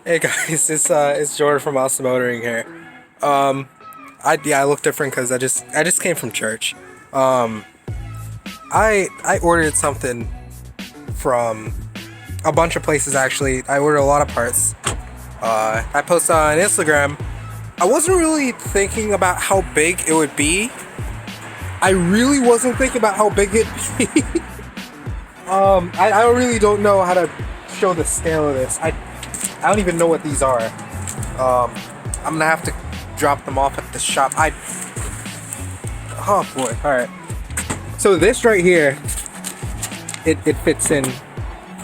Hey guys, it's Jordan from Awesome Motoring here. I look different because I just came from church. I ordered something from a bunch of places actually. I ordered a lot of parts. I posted on Instagram. I wasn't really thinking about how big it would be. I really wasn't thinking about how big it'd be. I really don't know how to show the scale of this. I don't even know what these are. I'm gonna have to drop them off at the shop. Oh boy, alright. So this right here, it fits in.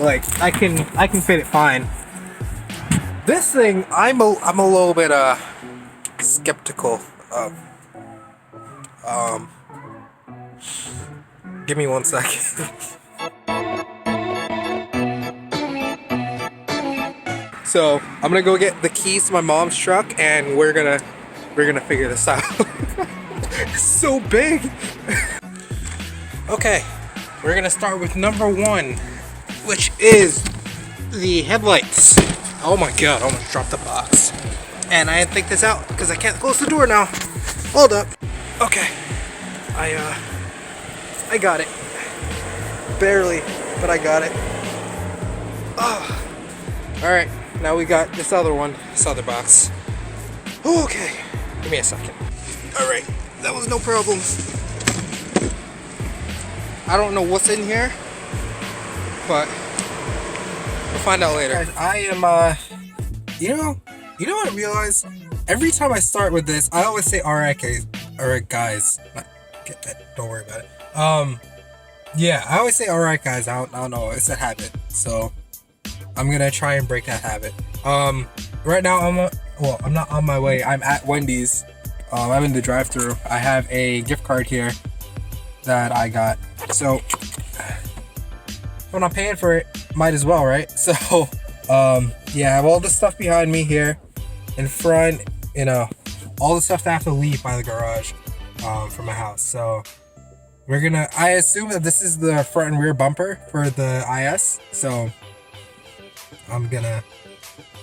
Like, I can fit it fine. This thing, I'm a little bit skeptical of. Give me 1 second. So I'm gonna go get the keys to my mom's truck, and we're gonna figure this out. It's so big. Okay, we're gonna start with number 1, which is the headlights. Oh my god, I almost dropped the box. And I didn't think this out because I can't close the door now. Hold up. Okay, I got it. Barely, but I got it. Oh. All right. Now we got this other one, this other box. Okay, give me a second. All right, that was no problem. I don't know what's in here, but we'll find out later. Guys, I am, you know what I realized? Every time I start with this, I always say, all right, guys. Get that, don't worry about it. Yeah, I always say, all right, guys. I don't know, it's a habit, so I'm gonna try and break that habit. Right now I'm not on my way. I'm at Wendy's. I'm in the drive-thru. I have a gift card here that I got. So when I'm paying for it, might as well, right? So yeah, I have all the stuff behind me here, in front, all the stuff that I have to leave by the garage from my house. So I assume that this is the front and rear bumper for the IS. So I'm gonna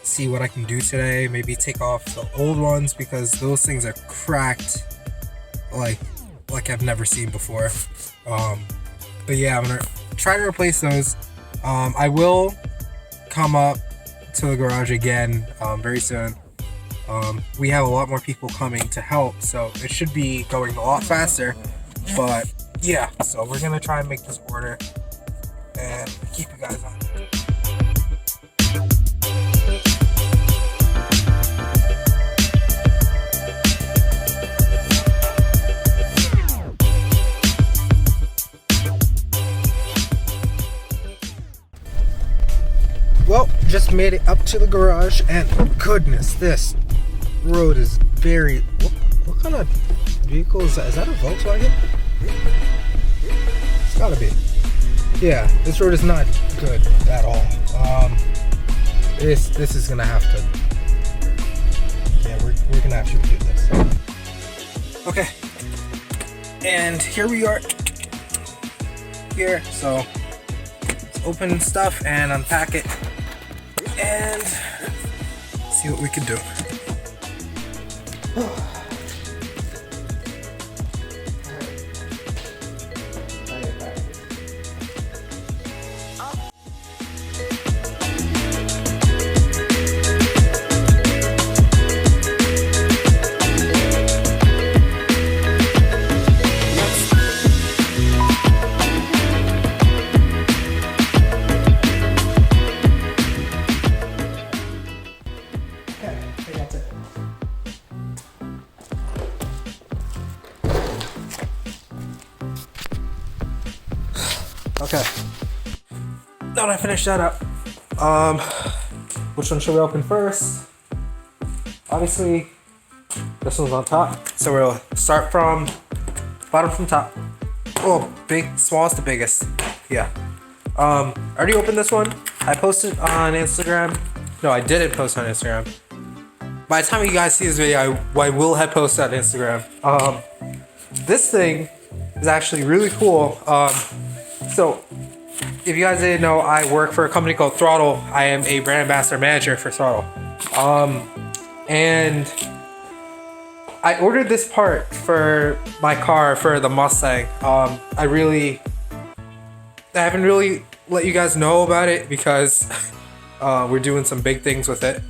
see what I can do today. Maybe take off the old ones because those things are cracked like I've never seen before. But yeah, I'm gonna try to replace those. I will come up to the garage again very soon. We have a lot more people coming to help, so it should be going a lot faster. But yeah, so we're gonna try and make this order and keep you guys on. Well, just made it up to the garage, and goodness, this road is very... What kind of vehicle is that? Is that a Volkswagen? It's gotta be. Yeah, this road is not good at all. This is gonna have to... Yeah, we're gonna have to do this. Okay. And here we are. Here, so let's open stuff and unpack it and see what we can do. Okay, now that I finished that up, which one should we open first? Obviously, this one's on top, so we'll start from bottom from top. Oh, smallest to biggest, yeah. I already opened this one. I posted on Instagram. No, I didn't post on Instagram. By the time you guys see this video, I will have posted on Instagram. This thing is actually really cool. So if you guys didn't know, I work for a company called Throttle. I am a brand ambassador manager for Throttle. And I ordered this part for my car, for the Mustang. I haven't really let you guys know about it because we're doing some big things with it.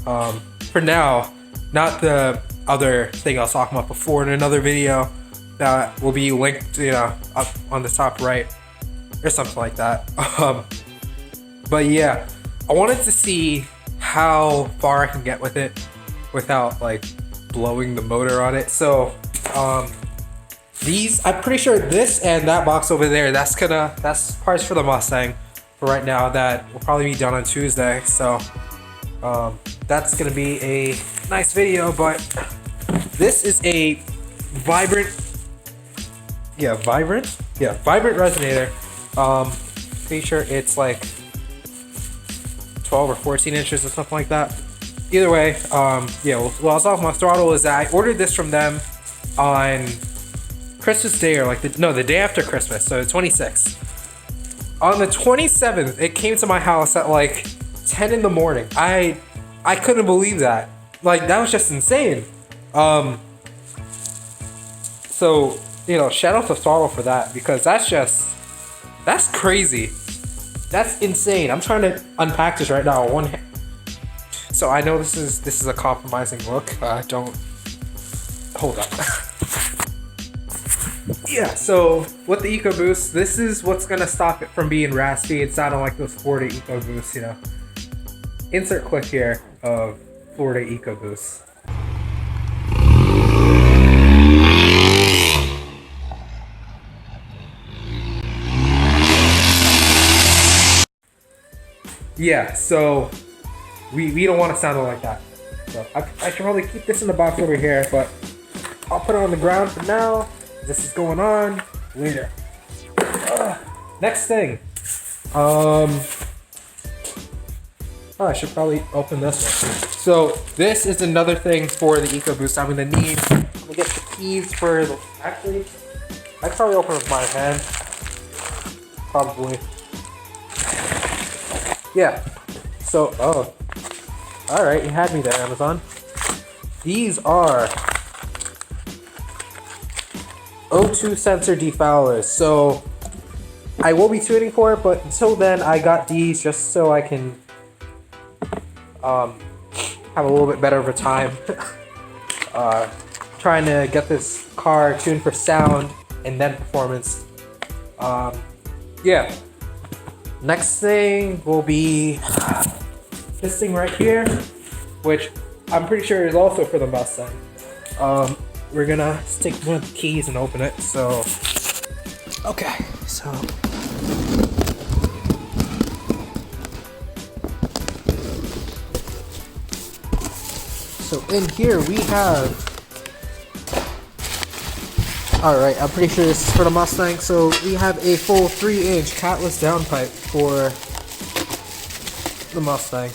For now, not the other thing I was talking about before in another video that will be linked, up on the top right or something like that. But yeah, I wanted to see how far I can get with it without like blowing the motor on it. So these, I'm pretty sure this and that box over there, that's parts for the Mustang for right now that will probably be done on Tuesday. So that's gonna be a nice video. But this is a vibrant resonator. Pretty sure it's like 12 or 14 inches or something like that. Either way, yeah, what I was talking about Throttle is that I ordered this from them on Christmas Day, or like the day after Christmas, so the 26th. On the 27th, it came to my house at like 10 in the morning. I couldn't believe that. Like, that was just insane. So, shout out to Throttle for that, because that's crazy. That's insane. I'm trying to unpack this right now on one hand. So I know this is a compromising look. Don't hold up. Yeah, so with the EcoBoost, this is what's gonna stop it from being raspy and sounding like those Florida EcoBoosts, Insert clip here of Florida EcoBoost. Yeah, so we don't want to sound like that. So I should probably keep this in the box over here, but I'll put it on the ground for now. This is going on later. Next thing. I should probably open this one. So this is another thing for the EcoBoost I'm gonna need. I'm gonna get the keys for the, actually, I could probably open it with my hand. Probably. Yeah. So, alright, you had me there, Amazon. These are O2 sensor defoulerers. So I will be tuning for it, but until then I got these just so I can have a little bit better of a time trying to get this car tuned for sound and then performance. Yeah. Next thing will be this thing right here, which I'm pretty sure is also for the Mustang. We're gonna stick one of the keys and open it. So, okay, so. So in here we have, alright, I'm pretty sure this is for the Mustang. So we have a full 3-inch catless downpipe for the Mustang.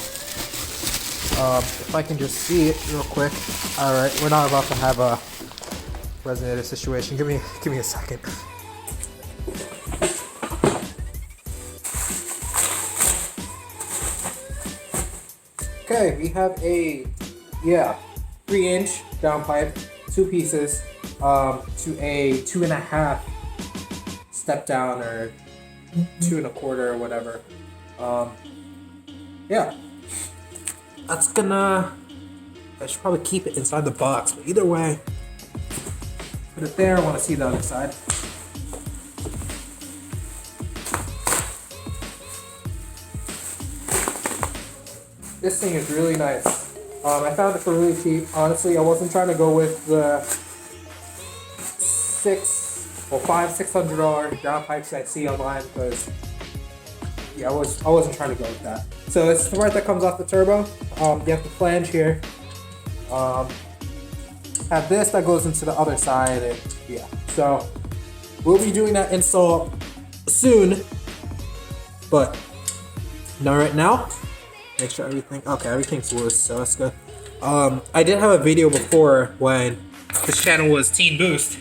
If I can just see it real quick. Alright, we're not about to have a resonator situation. Give me a second. Okay, we have a 3-inch downpipe, 2 pieces, to a 2.5 step down, or 2 1/4 or whatever. Yeah, that's gonna. I should probably keep it inside the box, but either way, put it there. I want to see the other side. This thing is really nice. I found it for really cheap. Honestly, I wasn't trying to go with the $600 downpipes I see online, because I wasn't trying to go with that. So it's the part that comes off the turbo. You have the flange here. Have this that goes into the other side, and yeah. So we'll be doing that install soon, but not right now. Make sure everything's loose, so that's good. I did have a video before when this channel was Teen Boost,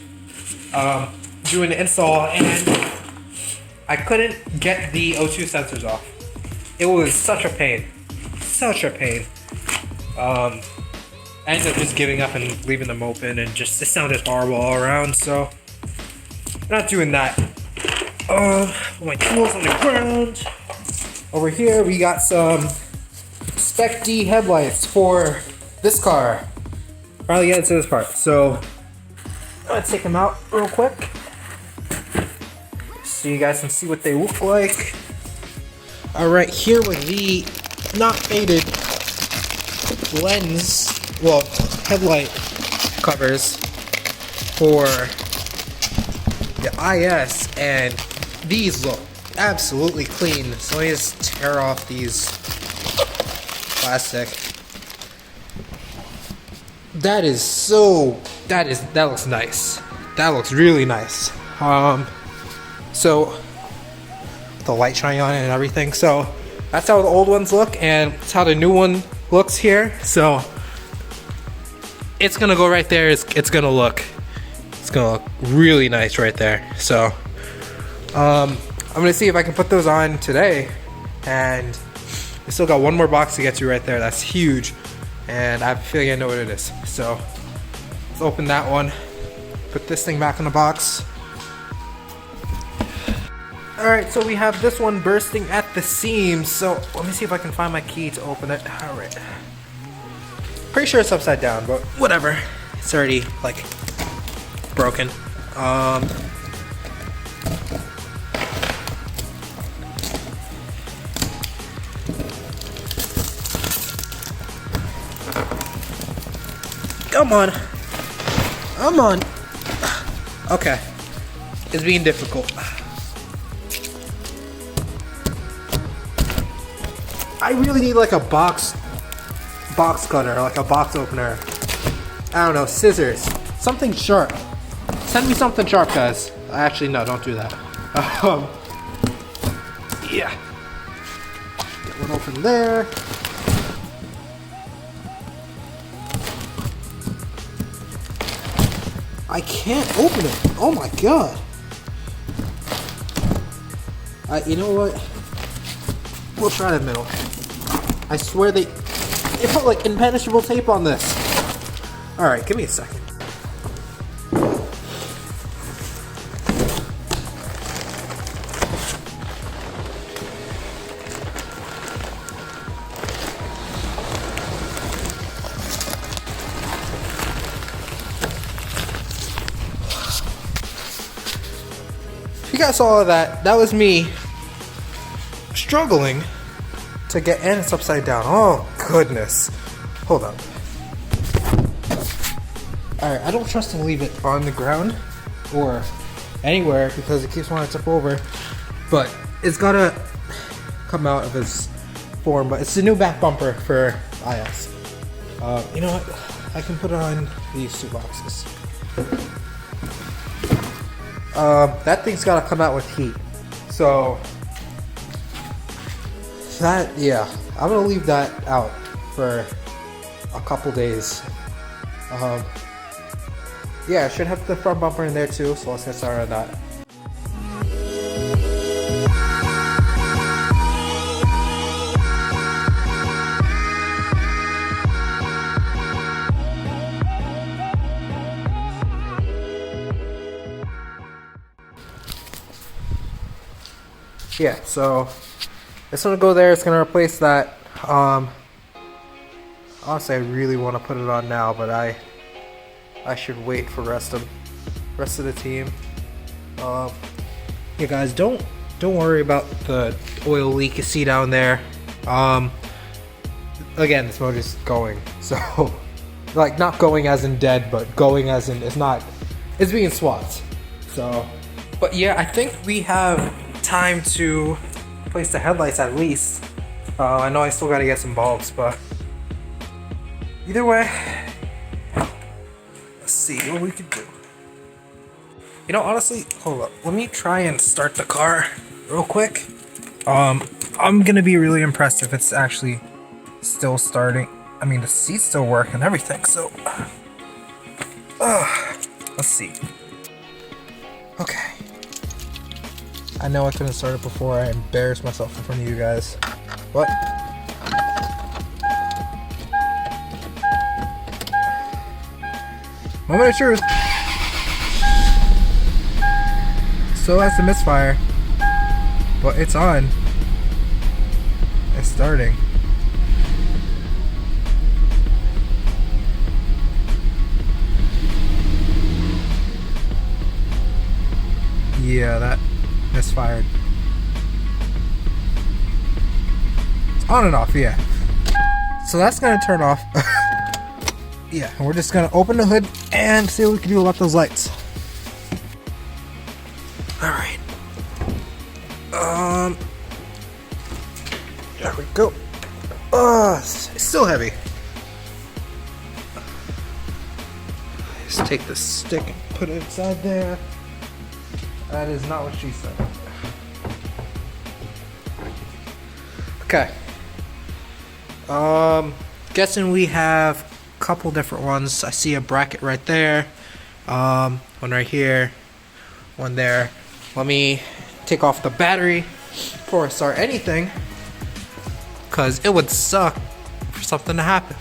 doing the install, and I couldn't get the O2 sensors off. It was such a pain. Such a pain. I ended up just giving up and leaving them open, and just it sounded horrible all around, so not doing that. My tools on the ground. Over here we got some Spec D headlights for this car. Finally get into this part. So I'm gonna take them out real quick so you guys can see what they look like. Alright, here with the not faded lens, well, headlight covers for the IS, and these look absolutely clean. So let me just tear off these plastic. That looks nice. That looks really nice. So the light shining on it and everything. So that's how the old ones look, and that's how the new one looks here. So it's gonna go right there. It's gonna look really nice right there. So I'm gonna see if I can put those on today, and we still got one more box to get to right there. That's huge, and I have a feeling I know what it is. So let's open that one, put this thing back in the box. Alright, so we have this one bursting at the seams. So let me see if I can find my key to open it. Alright. Pretty sure it's upside down, but whatever. It's already like broken. Come on. Come on. Okay. It's being difficult. I really need like a box cutter, like a box opener. I don't know, scissors. Something sharp. Send me something sharp, guys. Actually, no, don't do that. Yeah. Get one open there. I can't open it. Oh my god. You know what? We'll try the middle. I swear they put like impenetrable tape on this. Alright, give me a second. You guys saw all of that. That was me struggling to get in. It's upside down. Oh goodness. Hold on. Alright, I don't trust to leave it on the ground or anywhere because it keeps wanting to tip over. But it's gotta come out of its form. But it's the new back bumper for IS. You know what? I can put it on these two boxes. That thing's gotta come out with heat. So that, yeah, I'm gonna leave that out for a couple days. Yeah, I should have the front bumper in there too, so let's get started on that. Yeah, so it's gonna go there. It's gonna replace that. Honestly, I really want to put it on now, but I should wait for rest of the team. Yeah, guys, don't worry about the oil leak you see down there. Again, this motor's going, so like not going as in dead, but going as in it's being swapped. So, but yeah, I think we have time to replace the headlights at least. I know I still gotta get some bulbs, but either way, let's see what we can do. You know, honestly, hold up. Let me try and start the car real quick. I'm gonna be really impressed if it's actually still starting. I mean, the seats still work and everything, so let's see. Okay. I know I couldn't start it before. I embarrassed myself in front of you guys. What? Moment of truth. Still has the misfire, but it's on. It's starting. Yeah, that misfired. It's on and off, yeah. So that's gonna turn off. Yeah, and we're just gonna open the hood and see what we can do about those lights. Alright. There we go. It's still heavy. Just take the stick and put it inside there. That is not what she said. Okay. Guessing we have a couple different ones. I see a bracket right there. One right here. One there. Let me take off the battery before I start anything, because it would suck for something to happen.